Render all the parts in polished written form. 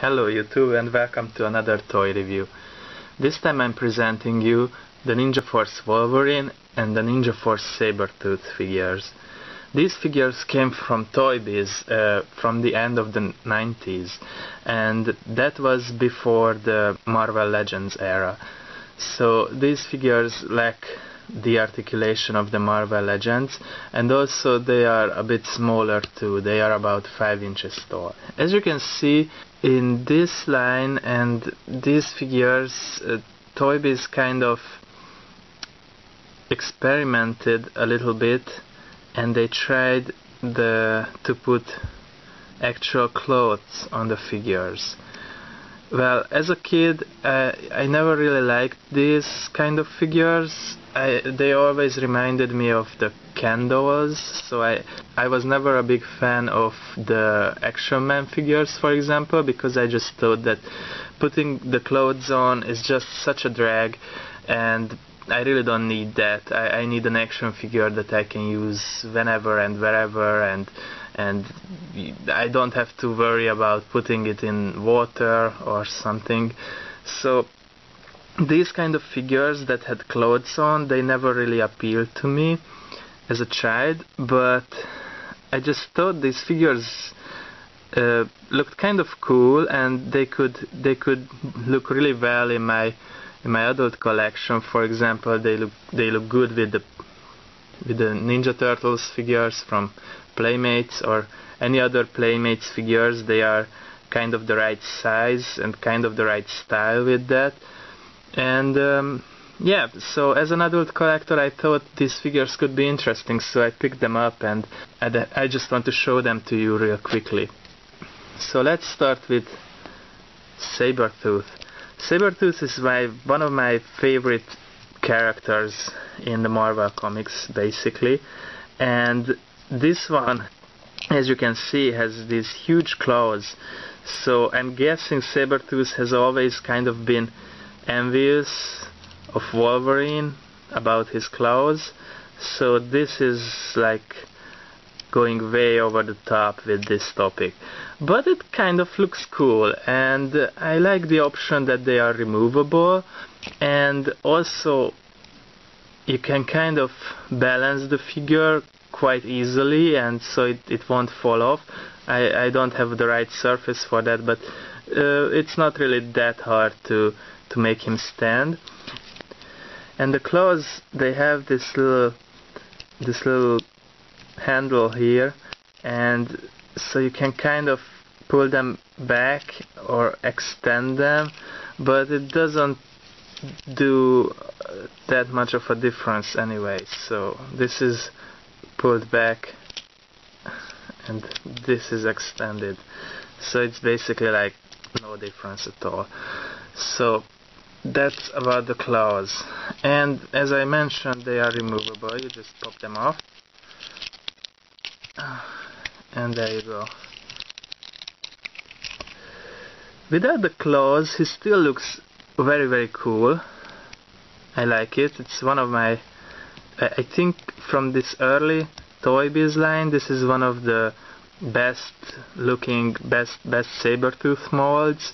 Hello YouTube and welcome to another toy review. This time I'm presenting you the Ninja Force Wolverine and the Ninja Force Sabretooth figures. These figures came from Toybiz from the end of the 90s, and that was before the Marvel Legends era. So these figures lack the articulation of the Marvel Legends, and also they are a bit smaller too. They are about 5 inches tall. As you can see in this line and these figures, Toybiz kind of experimented a little bit, and they tried to put actual clothes on the figures. Well, as a kid, I never really liked these kind of figures. They always reminded me of the Ken dolls, so I was never a big fan of the Action Man figures, for example, because I just thought that putting the clothes on is just such a drag, and I really don't need that. I need an action figure that I can use whenever and wherever, and I don't have to worry about putting it in water or something. So these kind of figures that had clothes on, they never really appealed to me as a child, but I just thought these figures looked kind of cool, and they could look really well in my adult collection. For example, they look good with the Ninja Turtles figures from Playmates or any other Playmates figures. They are kind of the right size and kind of the right style with that. And yeah, so as an adult collector, I thought these figures could be interesting, so I picked them up, and I just want to show them to you real quickly. So let's start with Sabretooth. Sabretooth is one of my favorite characters in the Marvel comics, basically, and this one, as you can see, has these huge claws. So I'm guessing Sabretooth has always kind of been envious of Wolverine about his claws, so this is like going way over the top with this topic. But it kind of looks cool, and I like the option that they are removable, and also you can kind of balance the figure quite easily, and so it won't fall off. I don't have the right surface for that, but it's not really that hard to make him stand. And the claws, they have this little handle here, and so you can kind of pull them back or extend them, but it doesn't do that much of a difference anyway. So this is pulled back and this is extended, so it's basically like no difference at all. So that's about the claws, and as I mentioned, they are removable. You just pop them off, and there you go. Without the claws, he still looks very, very cool. I like it. It's one of my, I think from this early Toybiz line, this is one of the best looking, best Sabretooth molds.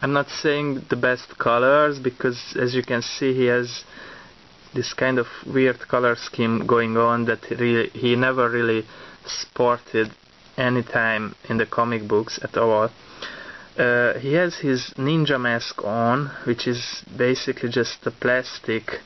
I'm not saying the best colors, because as you can see, he has this kind of weird color scheme going on that he never really sported any time in the comic books at all. He has his ninja mask on, which is basically just a plastic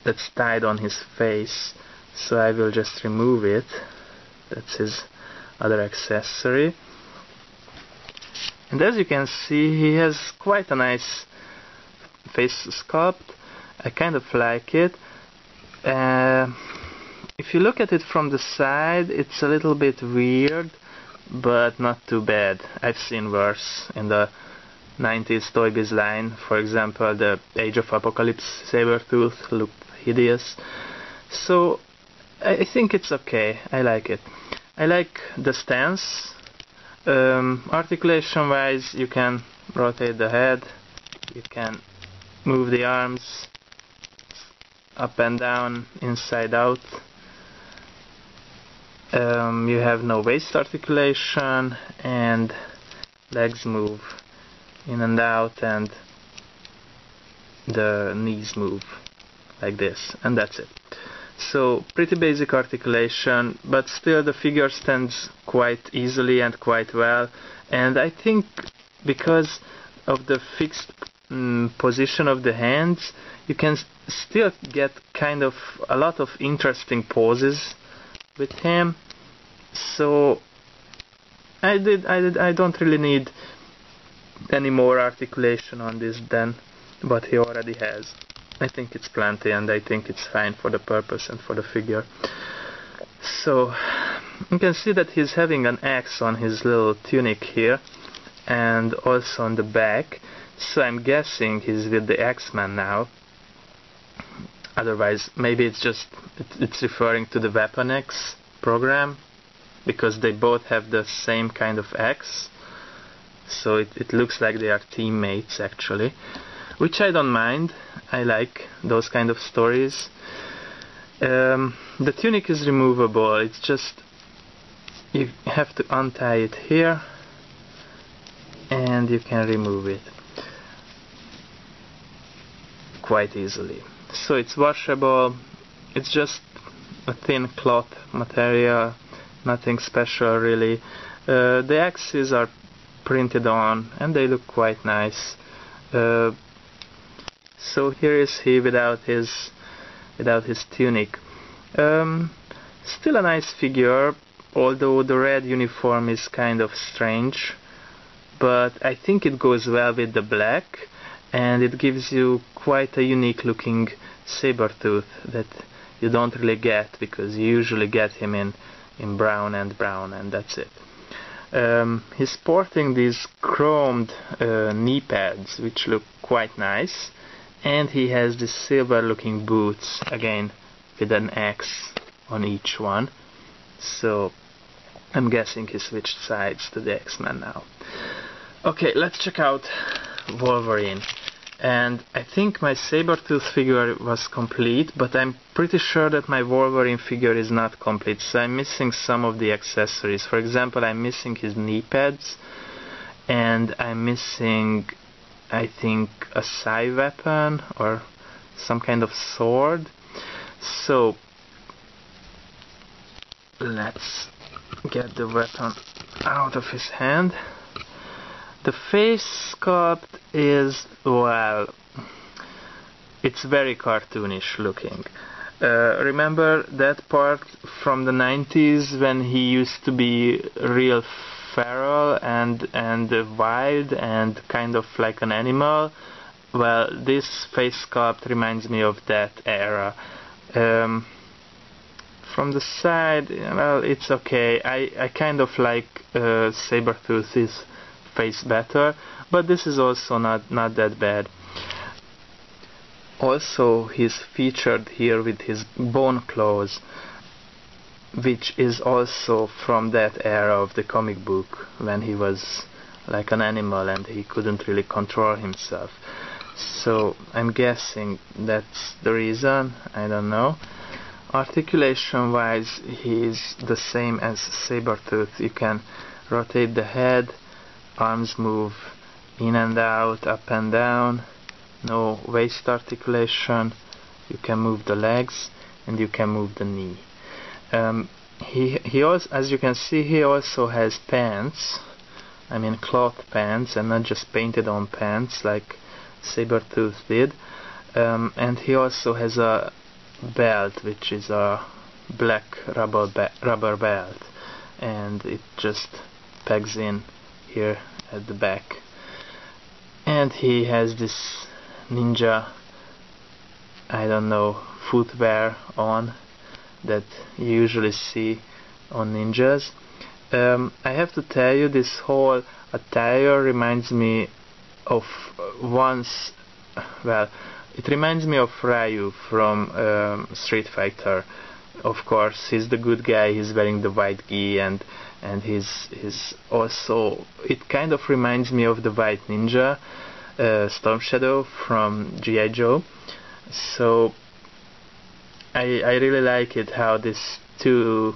that's tied on his face, so I will just remove it. That's his other accessory. And as you can see, he has quite a nice face sculpt. I kind of like it. If you look at it from the side, it's a little bit weird, but not too bad. I've seen worse in the 90s Toybiz line. For example, the Age of Apocalypse Sabretooth looked hideous. So I think it's okay. I like it. I like the stance. Articulation wise, you can rotate the head, you can move the arms up and down, inside out. You have no waist articulation, and legs move in and out, and the knees move like this, and that's it. So pretty basic articulation, but still the figure stands quite easily and quite well, and I think because of the fixed position of the hands, you can still get kind of a lot of interesting poses with him. So I don't really need any more articulation on this than what he already has. I think it's plenty, and I think it's fine for the purpose and for the figure. So you can see that he's having an X on his little tunic here, and also on the back. So I'm guessing he's with the X-Men now. Otherwise, maybe it's referring to the Weapon X program, because they both have the same kind of X. So it looks like they are teammates actually, which I don't mind. I like those kind of stories. The tunic is removable. It's just you have to untie it here, and you can remove it quite easily. So it's washable. It's just a thin cloth material, nothing special really. The X's are printed on, and they look quite nice. So here is he without his tunic. Still a nice figure, although the red uniform is kind of strange, but I think it goes well with the black, and it gives you quite a unique looking Sabretooth that you don't really get, because you usually get him in brown, and that's it. He's sporting these chromed knee pads, which look quite nice, and he has these silver looking boots, again with an X on each one. So I'm guessing he switched sides to the X-Men now. Okay, let's check out Wolverine. And I think my Sabretooth figure was complete, but I'm pretty sure that my Wolverine figure is not complete, so I'm missing some of the accessories. For example, I'm missing his knee pads, and I'm missing, I think, a psi weapon or some kind of sword. So let's get the weapon out of his hand. The face sculpt is, well, it's very cartoonish looking. Remember that part from the 90s when he used to be real feral and wild and kind of like an animal? Well, this face sculpt reminds me of that era. From the side, well, it's okay. I kind of like Sabretooth's face better, but this is also not that bad. Also, he's featured here with his bone claws, which is also from that era of the comic book when he was like an animal and he couldn't really control himself. So I'm guessing that's the reason. I don't know. Articulation wise, he's the same as Sabretooth. You can rotate the head, arms move in and out, up and down. No waist articulation. You can move the legs and you can move the knee. He also, as you can see, he also has pants. I mean cloth pants, and not just painted on pants like Sabretooth did. And he also has a belt, which is a black rubber belt, and it just pegs in here at the back. And he has this ninja, I don't know, footwear on that you usually see on ninjas. I have to tell you, this whole attire reminds me of it reminds me of Ryu from Street Fighter. Of course, he's the good guy, he's wearing the white gi, and he's also, it kind of reminds me of the White Ninja, Storm Shadow from G.I. Joe. So I really like it how these two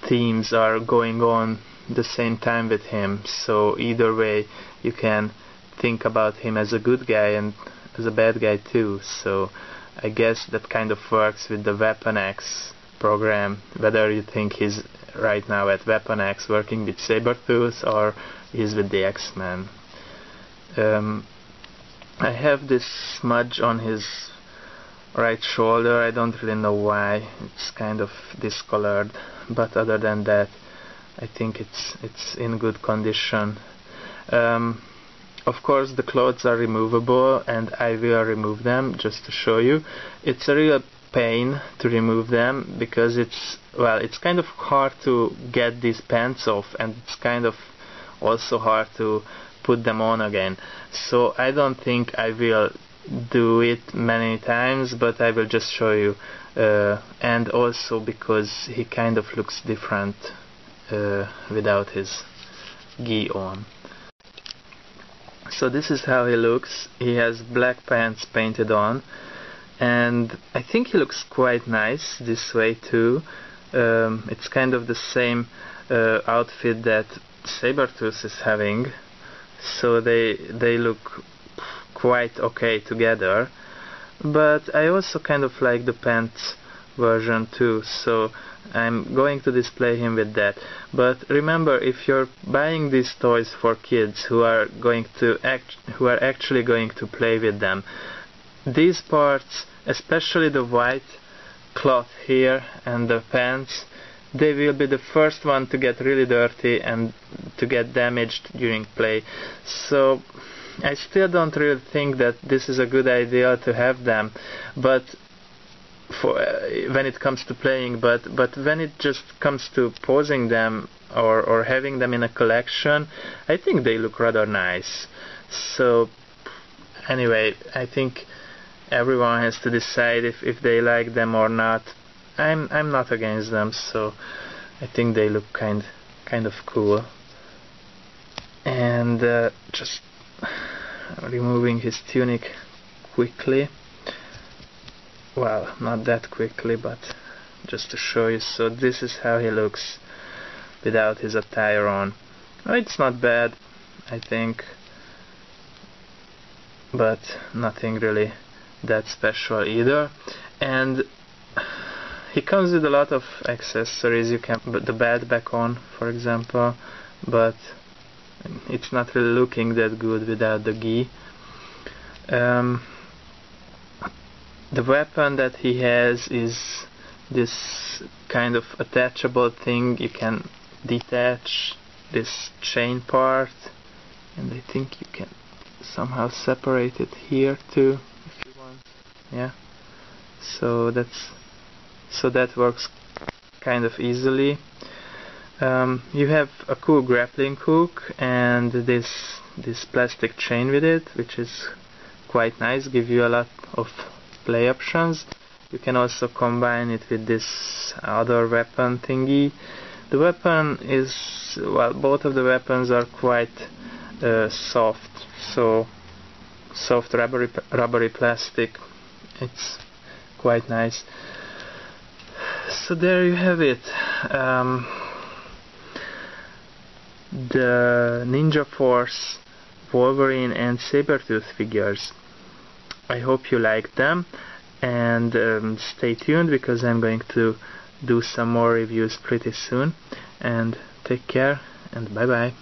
themes are going on the same time with him. So either way, you can think about him as a good guy and as a bad guy too, so I guess that kind of works with the Weapon X program, whether you think he's right now at Weapon X working with Sabretooth or he's with the X-Men. I have this smudge on his right shoulder. I don't really know why. It's kind of discolored, but other than that I think it's in good condition. Of course the clothes are removable, and I will remove them just to show you. It's a real pain to remove them because it's kind of hard to get these pants off, and it's kind of also hard to put them on again. So I don't think I will do it many times, but I will just show you. And also because he kind of looks different without his gi on. So this is how he looks. He has black pants painted on, and I think he looks quite nice this way too. It's kind of the same outfit that Sabretooth is having, so they look quite okay together. But I also kind of like the pants version too, so I'm going to display him with that. But remember, if you're buying these toys for kids who are actually going to play with them, these parts, especially the white cloth here and the pants, they will be the first one to get really dirty and to get damaged during play. So I still don't really think that this is a good idea to have them, but when it comes to playing, but when it just comes to posing them or having them in a collection, I think they look rather nice. So anyway, I think everyone has to decide if they like them or not. I'm not against them, so I think they look kind of cool. And just removing his tunic quickly. Well, not that quickly, but just to show you. So this is how he looks without his attire on. Oh, it's not bad, I think, but nothing really that special either. And he comes with a lot of accessories. You can put the belt back on, for example, but it's not really looking that good without the gi. The weapon that he has is this kind of attachable thing. You can detach this chain part, and I think you can somehow separate it here too if you want. Yeah, so that works kind of easily. You have a cool grappling hook and this plastic chain with it, which is quite nice, give you a lot of play options. You can also combine it with this other weapon thingy. The weapon is, well, both of the weapons are quite soft, so soft rubbery plastic. It's quite nice. So there you have it. The Ninja Force Wolverine and Sabretooth figures. I hope you liked them, and stay tuned because I'm going to do some more reviews pretty soon. And take care, and bye bye.